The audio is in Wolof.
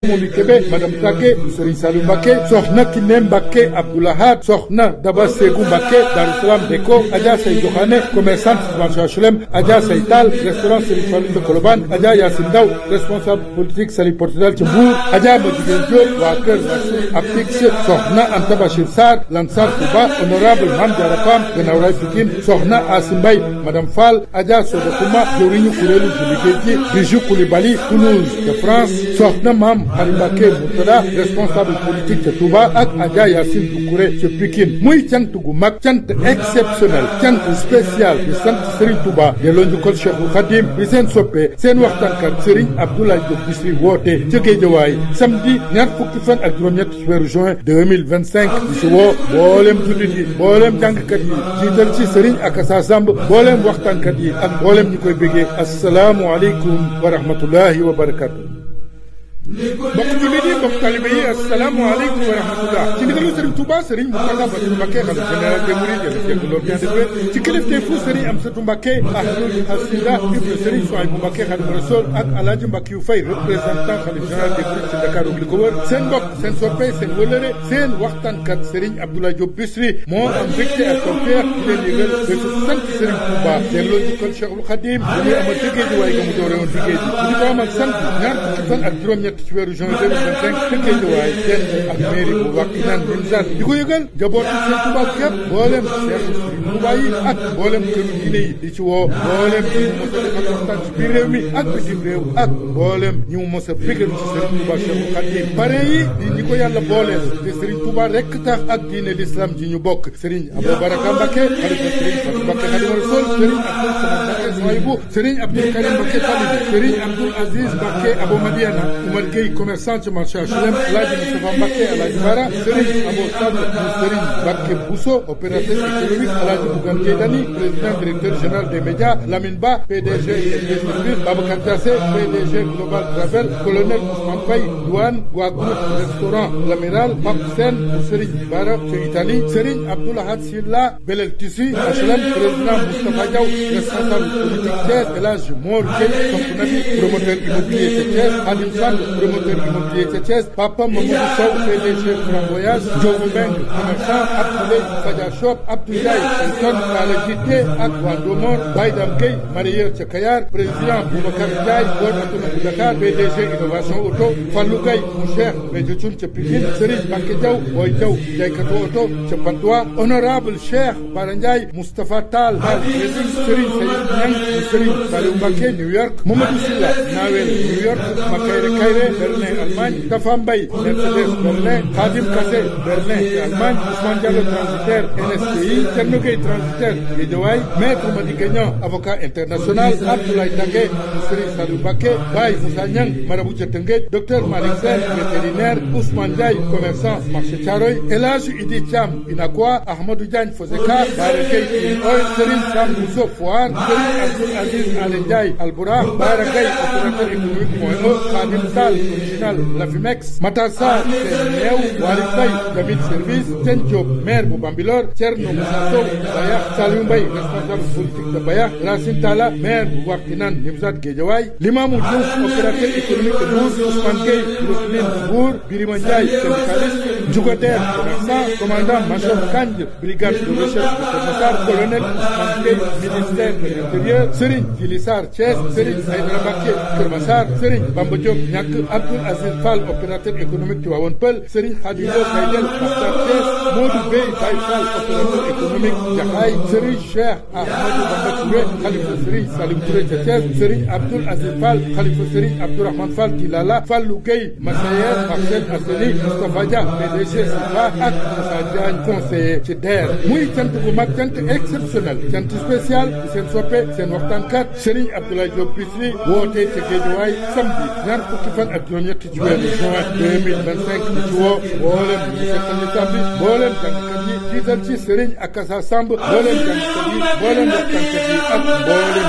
Moli Kébé madame Take Serigne Saliou Mbacké soxna Kiné Mbacké Abdoulahad soxna Daba Ségou Mbacké Darou Salam Déco Adja Sey Joxane commerçante marché HLM Adja Sey Tall restaurant Serigne Fallou de Colobane Adja Yacine Ndaw responsable politique Sali Portudal ci Mbour Adja Madjiguène Diop waa Kër Rassoul Apix soxna Anta Bachir Sarr Lansar Touba honorable Mame Diarra Fam Gannaaw Rail Pikine soxna Asi Mbaye madame Fall Adja Soda Kouma jëwriñu kuréelu julli géej gi Bijou Koulibaly Toulouse de France soxna Mame Khary Mbacké Mourtada responsable politique ca Touba ak Adja Yacine Doucouré ca Pikine muy cant gu mag cant exceptionnel cant spécial di sant Serigne Touba delloo njukkal Cheikhul Khadim bi seen soppee seen waxtaankat Serigne Abdoulaye Diop Bichri woote ca Guédiawaye samedi ñaar fukki fan ak juróom-ñett ci weeru juin 2025 di si woo mboolem jullit yi mboolem jàngkat yi jiital ci Serigne Akassa Samb mboolem waxtaankat yi ak mboolem ñi koy bëggee asalaamu aleykum wa rahmatullahi wa barakatuh mbokk jullit yi mbokk talibé yi asalaamaaleykum wa rahmatullah ci ndigalu Serigne Touba Serigne Mountakha Bassirou Mbacké xalifa général des mourides yàlla jégg loolu bien defee ci kilifteefu Serigne Amsatou Mbacké Ahmadou Hassida ibnu Serigne Souhaïbou Mbacké Khadimu Rasul ak Alaaji Mbacké yu Fay représentant xalifa général des mourides ci Dakar ak li ko wër seen mbokk seen soppe seen wëllëre seen waxtaankat Serigne Abdoulaye Diop Bichri moo am mbégte ak tawfeex di leen yëgal bésu sant Serigne Touba delloo njukkal Cheikhul Khadim dañuy amal ci Guédiawaye ga mu doore woon liggéey bi bu ñu ko amal sant ñaar fukki fan ak juróom-ñett ci weeru juin 2025 ci Guédiawaye den ak mairie bu Wakhinane Nimzatt di ko yëgal njabootu Sëriñ Touba képp mboolem Cheikh Sëriñ Touba yi ak mboolem këru diine yi di ci woo mboolem ñi mu mos a defal waxtaan ci biir réew mi ak bitim réew ak mboolem ñi mu mos a bégal ci Sëriñ Touba Cheikhul Khadim pare yi di ñi ko yàlla booleel te Sëriñ Touba rekk tax ak diine l'islam ji ñu bokk Sëriñ Abou Baraka Mbacké xalifa Sëriñ Fatou Mbacké Khadimu Rasul Sëriñ Abdou Samad Mbacké Souhaïbou Sëriñ Abdoul Karim Mbacké Talibé Sëriñ Abdoul Aziz Mbacké Abou Madiana Oumar Gueye commerçant ci marché HLM Alaaji Moustapha Mbacké Alaaji Bara Serigne Abo Sall Serigne Mbacké Bousso opérateur économique Alaaji Bougane Gueye Dany président directeur général des médias Lamine Ba PDG Service Babacar Diassé PDG Global Travel colonel Ousmane Faye douane waa groupe restaurant L'Amiral Pape Sène Serigne Bara ca Italie Serigne Abdoulahad Silla Belel Tissu HLM président Moustapha Diaw responsable politique Thiès El Hadj Mor Gueye Sopp Nabi promoteur immobilier ca Thiès Alim Sall promoteur immobilier ca Thiès Papa Mamadou Sow PDG Grand Voyage Diogo Mbeng commerçant Abdoulaye Fadia Shop Abdou Ndiaye Elton Talla Jité ak waa Domor Baye Dam Gueye mareyeur ca Kayar président Boubacar Ndiaye board autonome bu Dakar PDG Innovation Auto Fallou Gaye mu Cheikh Béthio Thioune ca Pikine Serigne Mbacké Diaw Boy Diaw jaaykatu auto ca Patte honorable Cheikh Bara Ndiaye Moustapha Tall Serigne Seydou Niang Serigne Saliou Mbacké New York Mamadou Sylla Nawel New York Makayre Kayre Berlin Allemagne Tafa Mbaye Mercedes Berlin Khadim Kassé Berlin Allemagne Ousmane Diallo transitaire NSTI Thierno Gueye transitaire Guédiawaye Maître Madické Niang avocat international Abdoulaye Tangué Serigne Saliou Mbacké Baye Moussa Niang marabout ca Tëngéej Docteur Malick Sène vétérinaire Ousmane Ndiaye commerçant marché Thiaroye El Hadj Idi Thiam Inakwa Ahmadou Diagne Foseka Bara Gueye Clean Oil Serigne Sam Bousso Foire Serigne Abdoul Aziz Ale Ndiaye Albourakh Bara Gueye opérateur économique point E Khadim Sall original Lafimex Matar Sarr seen neew Waly Faye Jamil Service Ten Diop maire bu Bambilor Thierno Moussa Sow Bayax Saliou Mbaye responsable politique de Bayax Racine Talla maire bu Wakhinane Nimzatt Guédiawaye Limamou Diouf opérateur économique de Mbour Ousmane Gueye Brooklyn Mbour Birima Ndiaye syndicaliste Djougader commerçant commandant Major Kandji brigade de recherche de Keur Massar colonel Ousmane Gueye ministère de l'Intérieur Serigne Djili Sarr Thiès Serigne Aïdara Mbacké Keur Massar Serigne Bamba Diop Niack Abdoul Aziz Fall opérateur économique Tivaouane Peulh Serigne Khadim Lo Gaydel Makhtar Thiès Modou Bey Baye Fall opérateur économique Jaxaay Serigne Cheikh Ahmadou Bamba Touré khalifa Serigne Salim Touré ca Thiès Serigne Abdoul Aziz Fall khalifa Serigne Abdourahmane Fall Tilala Fallou Gueye Massayer Parcelles Assainies Moustapha Dia PDG Sifa ak Moussa Diagne conseiller ci DER muy cant gu mag cant exceptionnel cant spécial di seen soppe seen waxtaankat Serigne Abdoulaye Diop Bichri woote ca Guédiawaye samedi ñaar fukki fan ak juróom-ñett ci weeru juin 2025 di ci woo mboolem ñu seqal lislaam bi mboolem jàngkat yi jiital ci Serigne Akassa Samb mboolem jàngkat yi mboolem waxtaankat yi ak mboolem